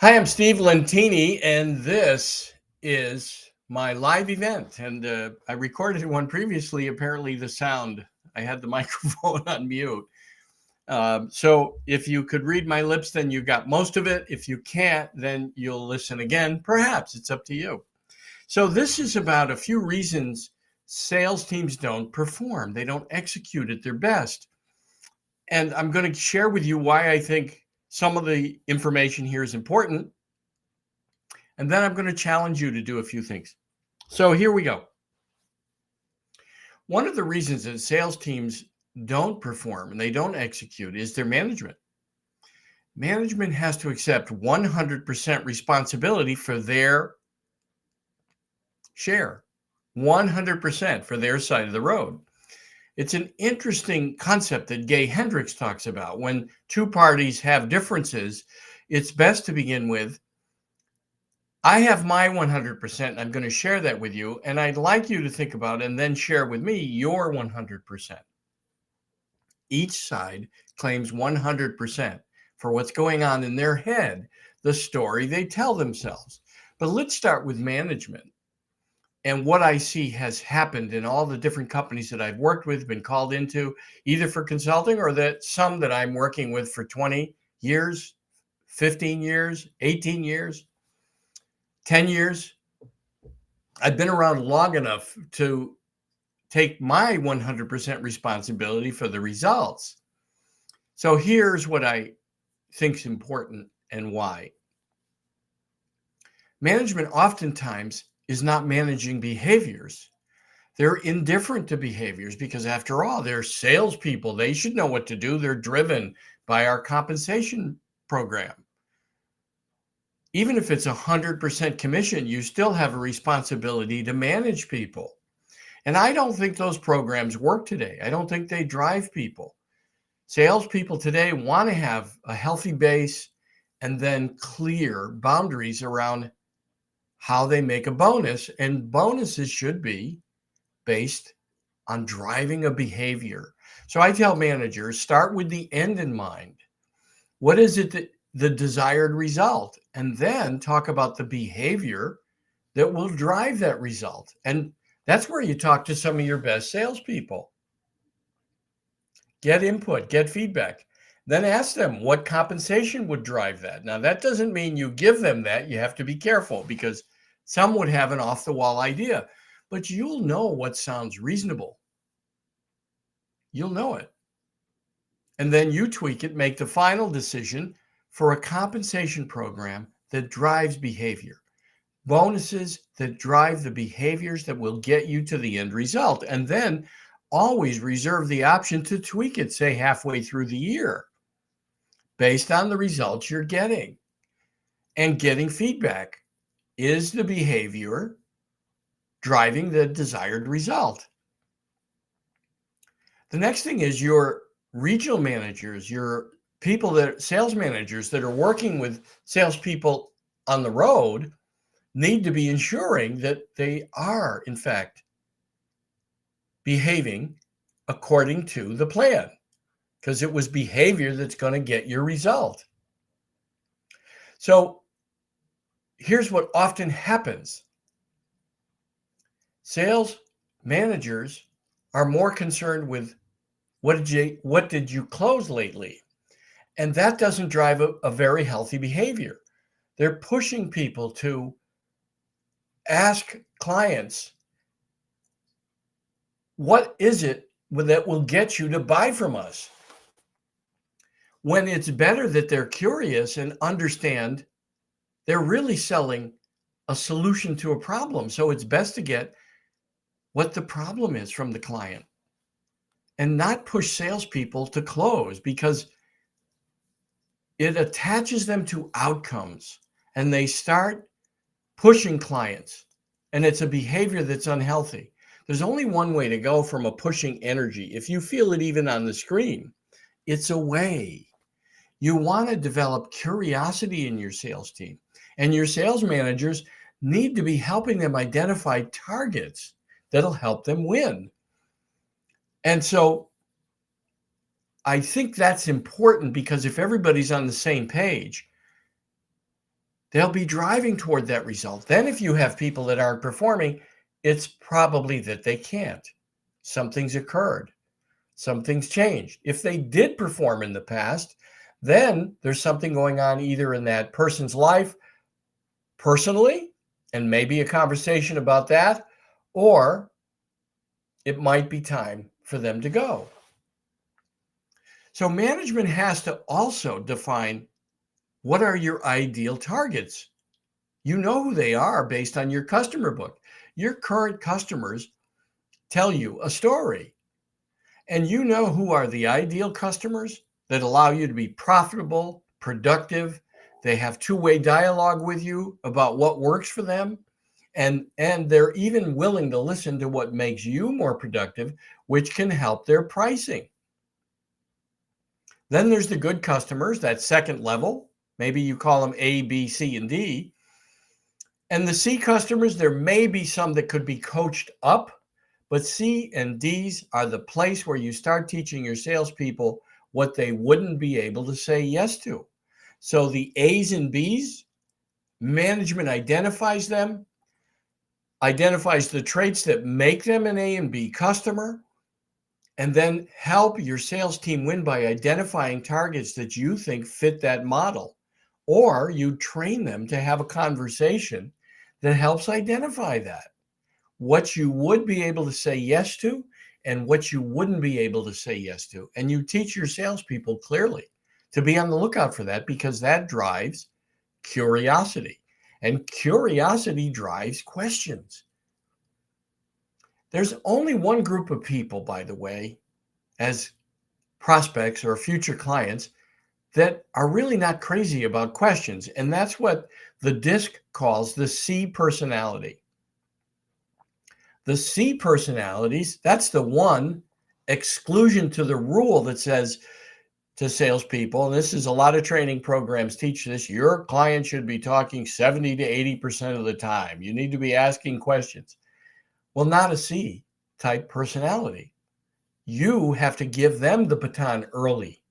Hi, I'm Steve Lentini, and this is my live event. And I recorded one previously. Apparently, the sound, I had the microphone on mute. So if you could read my lips, then you got most of it. If you can't, then you'll listen again. Perhaps it's up to you. So this is about a few reasons sales teams don't perform, they don't execute at their best. And I'm going to share with you why I think some of the information here is important, and then I'm going to challenge you to do a few things. So here we go. One of the reasons that sales teams don't perform and they don't execute is their management. Management has to accept 100% responsibility for their share, 100% for their side of the road. It's an interesting concept that Gay Hendricks talks about. When two parties have differences, it's best to begin with, I have my 100%. And I'm going to share that with you. And I'd like you to think about and then share with me your 100%. Each side claims 100% for what's going on in their head, the story they tell themselves. But let's start with management. And what I see has happened in all the different companies that I've worked with, been called into, either for consulting or that some that I'm working with for 20 years, 15 years, 18 years, 10 years. I've been around long enough to take my 100% responsibility for the results. So here's what I think is important and why. Management oftentimes is not managing behaviors. They're indifferent to behaviors because, after all, they're salespeople. They should know what to do. They're driven by our compensation program. Even if it's 100% commission, you still have a responsibility to manage people. And I don't think those programs work today. I don't think they drive people. Salespeople today want to have a healthy base and then clear boundaries around how they make a bonus. And bonuses should be based on driving a behavior. So I tell managers, start with the end in mind. What is it that the desired result? And then talk about the behavior that will drive that result. And that's where you talk to some of your best salespeople. Get input, get feedback. Then ask them what compensation would drive that. Now, that doesn't mean you give them that. You have to be careful because some would have an off the wall idea, but you'll know what sounds reasonable. You'll know it. And then you tweak it, make the final decision for a compensation program that drives behavior. Bonuses that drive the behaviors that will get you to the end result. And then always reserve the option to tweak it, say halfway through the year, based on the results you're getting and getting feedback. Is the behavior driving the desired result? The next thing is your regional managers, your people that sales managers that are working with salespeople on the road need to be ensuring that they are, in fact, behaving according to the plan, because it was behavior that's going to get your result. So here's what often happens. Sales managers are more concerned with what did you close lately? And that doesn't drive a very healthy behavior. They're pushing people to ask clients, what is it that will get you to buy from us? When it's better that they're curious and understand they're really selling a solution to a problem. So it's best to get what the problem is from the client and not push salespeople to close, because it attaches them to outcomes and they start pushing clients. And it's a behavior that's unhealthy. There's only one way to go from a pushing energy. If you feel it even on the screen, it's away. You want to develop curiosity in your sales team, and your sales managers need to be helping them identify targets that'll help them win. And so I think that's important, because if everybody's on the same page, they'll be driving toward that result. Then if you have people that aren't performing, it's probably that they can't. Something's occurred. Something's changed. If they did perform in the past, then there's something going on either in that person's life personally, and maybe a conversation about that, or it might be time for them to go. So management has to also define, what are your ideal targets? You know who they are based on your customer book. Your current customers tell you a story, and you know who are the ideal customers that allow you to be profitable, productive. They have two-way dialogue with you about what works for them, and they're even willing to listen to what makes you more productive, which can help their pricing. Then there's the good customers, that second level. Maybe you call them A, B, C, and D. And the C customers, there may be some that could be coached up, but C and D's are the place where you start teaching your salespeople what they wouldn't be able to say yes to. So the A's and B's, management identifies them, identifies the traits that make them an A and B customer, and then help your sales team win by identifying targets that you think fit that model. Or you train them to have a conversation that helps identify that, what you would be able to say yes to and what you wouldn't be able to say yes to. And you teach your salespeople clearly to be on the lookout for that, because that drives curiosity, and curiosity drives questions. There's only one group of people, by the way, as prospects or future clients, that are really not crazy about questions. And that's what the DISC calls the C personality. The C personalities, that's the one exclusion to the rule that says to salespeople, and this is a lot of training programs teach this, your client should be talking 70 to 80% of the time. You need to be asking questions. Well, not a C type personality. You have to give them the baton early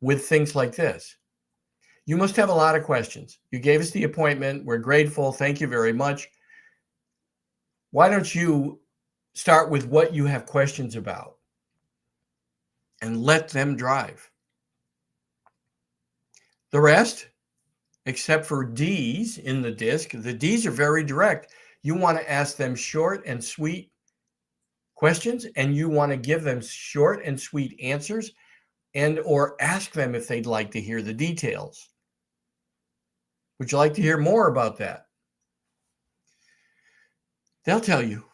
with things like this. You must have a lot of questions. You gave us the appointment. We're grateful. Thank you very much. Why don't you start with what you have questions about and let them drive? The rest, except for D's in the DISC, the D's are very direct. You want to ask them short and sweet questions, and you want to give them short and sweet answers, and or ask them if they'd like to hear the details. Would you like to hear more about that? They'll tell you.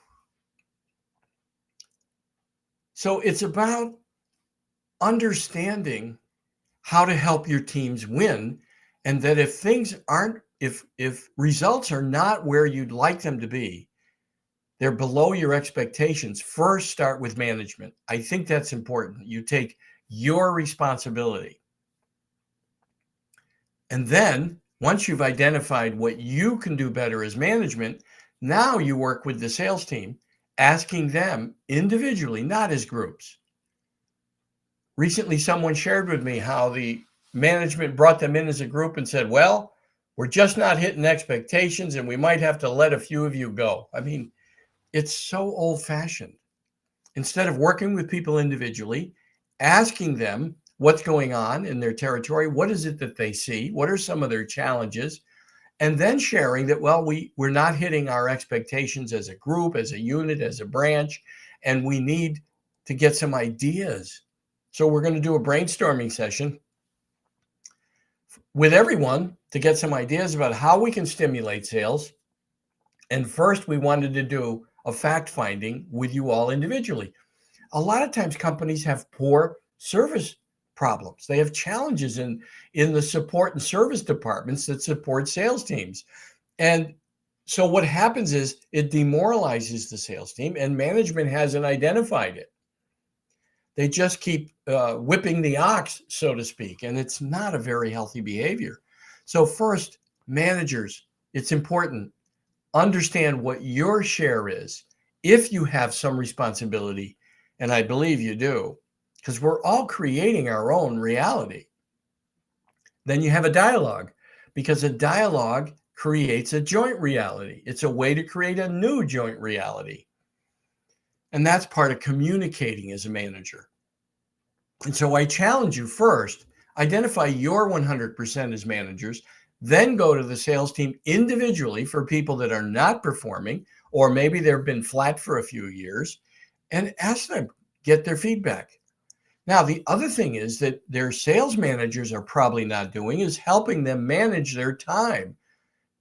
So it's about understanding how to help your teams win, and that if things aren't, if results are not where you'd like them to be, they're below your expectations, first start with management. I think that's important. You take your responsibility. And then once you've identified what you can do better as management, now you work with the sales team, asking them individually, not as groups. Recently, someone shared with me how the management brought them in as a group and said, well, we're just not hitting expectations and we might have to let a few of you go. I mean, it's so old-fashioned. Instead of working with people individually, asking them what's going on in their territory, what is it that they see, what are some of their challenges, and then sharing that, well, we're not hitting our expectations as a group, as a unit, as a branch, and we need to get some ideas. So we're going to do a brainstorming session with everyone to get some ideas about how we can stimulate sales. And first, we wanted to do a fact finding with you all individually. A lot of times companies have poor service problems. They have challenges in the support and service departments that support sales teams. And so what happens is it demoralizes the sales team, and management hasn't identified it. They just keep whipping the ox, so to speak, and it's not a very healthy behavior. So first, managers, it's important. Understand what your share is, if you have some responsibility, and I believe you do, because we're all creating our own reality. Then you have a dialogue because a dialogue creates a joint reality. It's a way to create a new joint reality. And that's part of communicating as a manager. And so I challenge you first, identify your 100% as managers, then go to the sales team individually for people that are not performing, or maybe they've been flat for a few years, and ask them, get their feedback. Now, the other thing is that their sales managers are probably not doing is helping them manage their time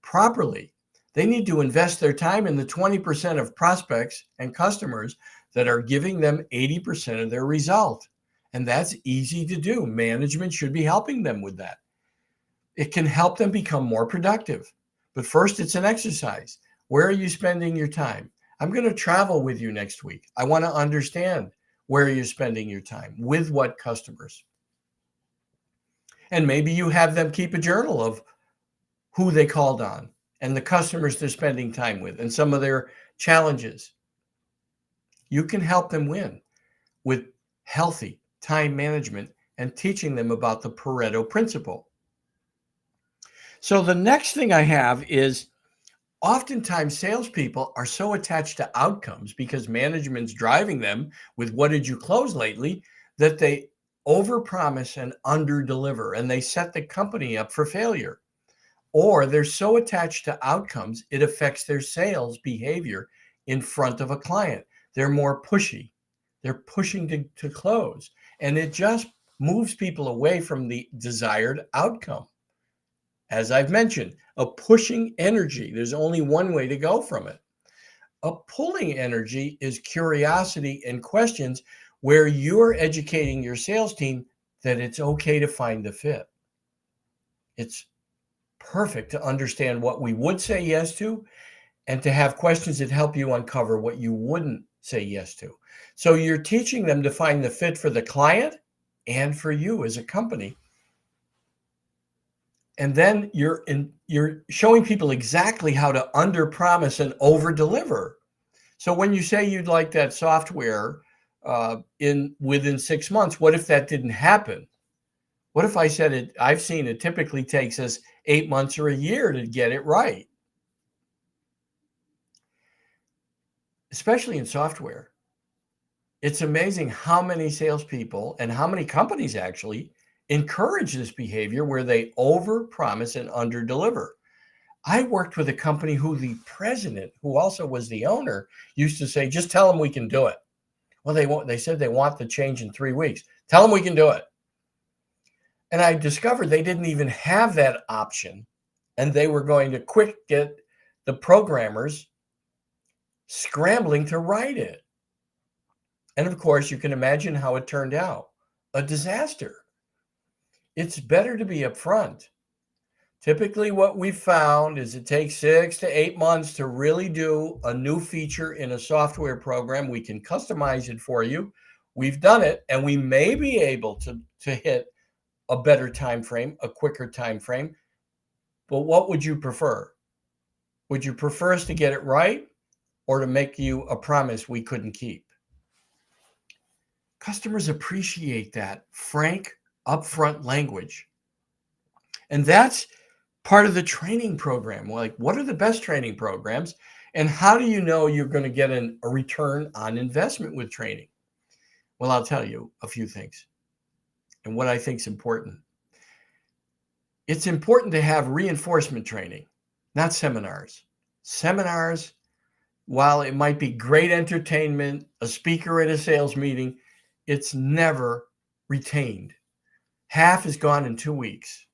properly. They need to invest their time in the 20% of prospects and customers that are giving them 80% of their result. And that's easy to do. Management should be helping them with that. It can help them become more productive. But first, it's an exercise. Where are you spending your time? I'm going to travel with you next week. I want to understand where you're spending your time, with what customers. And maybe you have them keep a journal of who they called on and the customers they're spending time with and some of their challenges. You can help them win with healthy time management and teaching them about the Pareto principle. So the next thing I have is oftentimes salespeople are so attached to outcomes because management's driving them with what did you close lately that they overpromise and underdeliver, and they set the company up for failure. Or they're so attached to outcomes, it affects their sales behavior in front of a client. They're more pushy. They're pushing to close. And it just moves people away from the desired outcome. As I've mentioned, a pushing energy, there's only one way to go from it. A pulling energy is curiosity and questions where you're educating your sales team that it's okay to find the fit. It's perfect to understand what we would say yes to and to have questions that help you uncover what you wouldn't say yes to. So you're teaching them to find the fit for the client and for you as a company. And then you're showing people exactly how to underpromise and overdeliver. So when you say you'd like that software within 6 months, what if that didn't happen? What if I said it? I've seen it typically takes us 8 months or a year to get it right, especially in software. It's amazing how many salespeople and how many companies actually encourage this behavior where they overpromise and underdeliver. I worked with a company who the president, who also was the owner, used to say, just tell them we can do it. Well, they said they want the change in 3 weeks. Tell them we can do it. And I discovered they didn't even have that option. And they were going to get the programmers scrambling to write it. And of course, you can imagine how it turned out. A disaster. It's better to be upfront. Typically, what we've found is it takes 6 to 8 months to really do a new feature in a software program. We can customize it for you. We've done it, and we may be able to hit a better time frame, a quicker time frame. But what would you prefer? Would you prefer us to get it right or to make you a promise we couldn't keep? Customers appreciate that frank, upfront language. And that's part of the training program. Like, what are the best training programs? And how do you know you're going to get a return on investment with training? Well, I'll tell you a few things and what I think is important. It's important to have reinforcement training, not seminars. Seminars, while it might be great entertainment, a speaker at a sales meeting, it's never retained. Half is gone in 2 weeks.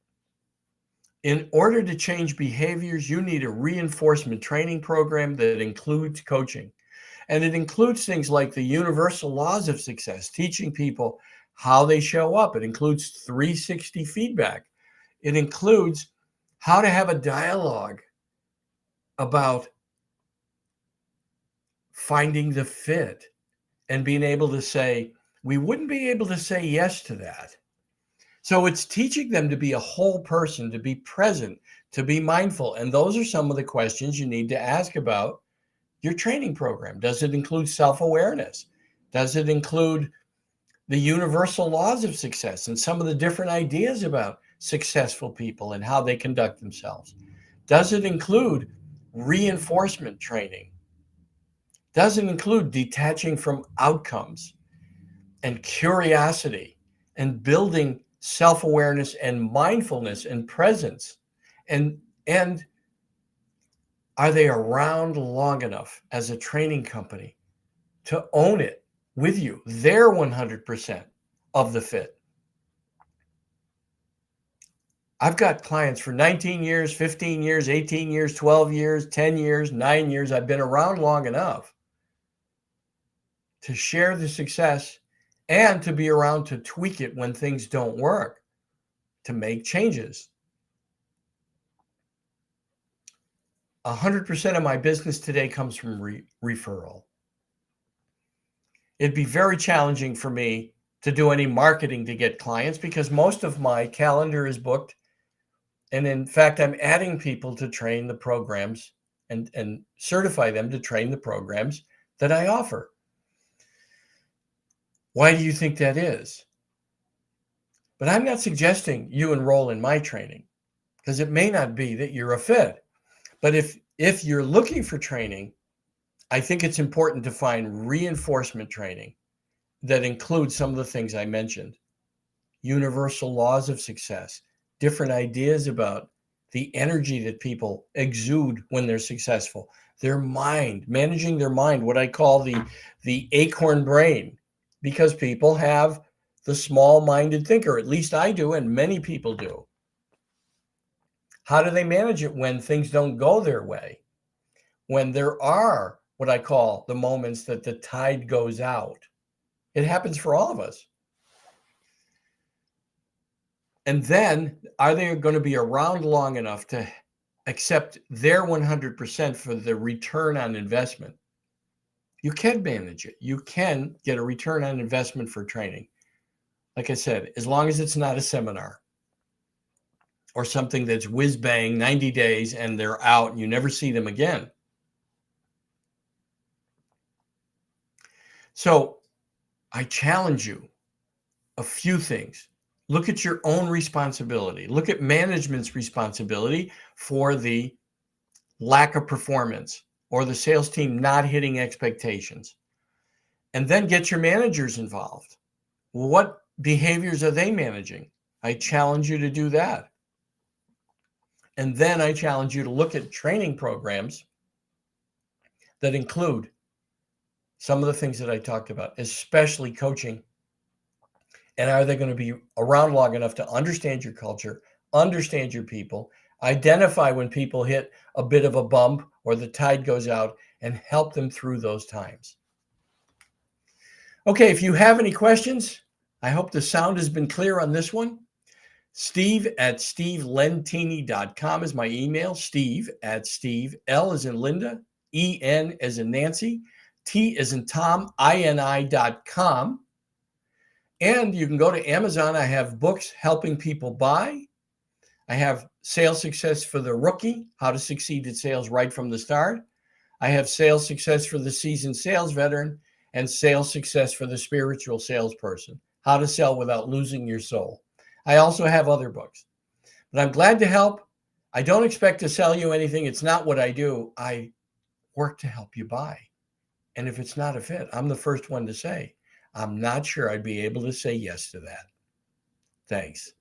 In order to change behaviors, you need a reinforcement training program that includes coaching. And it includes things like the universal laws of success, teaching people how they show up. It includes 360 feedback. It includes how to have a dialogue about finding the fit and being able to say, we wouldn't be able to say yes to that. So it's teaching them to be a whole person, to be present, to be mindful. And those are some of the questions you need to ask about your training program. Does it include self-awareness? Does it include the universal laws of success and some of the different ideas about successful people and how they conduct themselves? Does it include reinforcement training? Does it include detaching from outcomes and curiosity and building self-awareness and mindfulness and presence? And are they around long enough as a training company to own it with you? They're 100% of the fit. I've got clients for 19 years, 15 years, 18 years, 12 years, 10 years, 9 years. I've been around long enough to share the success and to be around to tweak it when things don't work, to make changes. 100% of my business today comes from referral. It'd be very challenging for me to do any marketing to get clients because most of my calendar is booked. And in fact, I'm adding people to train the programs and certify them to train the programs that I offer. Why do you think that is? But I'm not suggesting you enroll in my training because it may not be that you're a fit. But if you're looking for training, I think it's important to find reinforcement training that includes some of the things I mentioned. Universal laws of success, different ideas about the energy that people exude when they're successful, their mind, managing their mind, what I call the acorn brain, because people have the small-minded thinker. At least I do, and many people do. How do they manage it when things don't go their way? When there are what I call the moments that the tide goes out. It happens for all of us. And then, are they going to be around long enough to accept their 100% for the return on investment? You can manage it. You can get a return on investment for training. Like I said, as long as it's not a seminar or something that's whiz bang, 90 days, and they're out and you never see them again. So I challenge you a few things. Look at your own responsibility. Look at management's responsibility for the lack of performance or the sales team not hitting expectations. And then get your managers involved. What behaviors are they managing? I challenge you to do that. And then I challenge you to look at training programs that include some of the things that I talked about, especially coaching. And are they going to be around long enough to understand your culture, understand your people, identify when people hit a bit of a bump or the tide goes out, and help them through those times? Okay, if you have any questions, I hope the sound has been clear on this one. Steve@stevelentini.com is my email. Steve@Steve, L as in Linda, E-N as in Nancy, T as in Tom, INI.com. And you can go to Amazon. I have books helping people buy. I have Sales Success for the Rookie, How to Succeed at Sales Right from the Start. I have Sales Success for the Seasoned Sales Veteran and Sales Success for the Spiritual Salesperson, How to Sell Without Losing Your Soul. I also have other books, but I'm glad to help. I don't expect to sell you anything. It's not what I do. I work to help you buy. And if it's not a fit, I'm the first one to say, I'm not sure I'd be able to say yes to that. Thanks.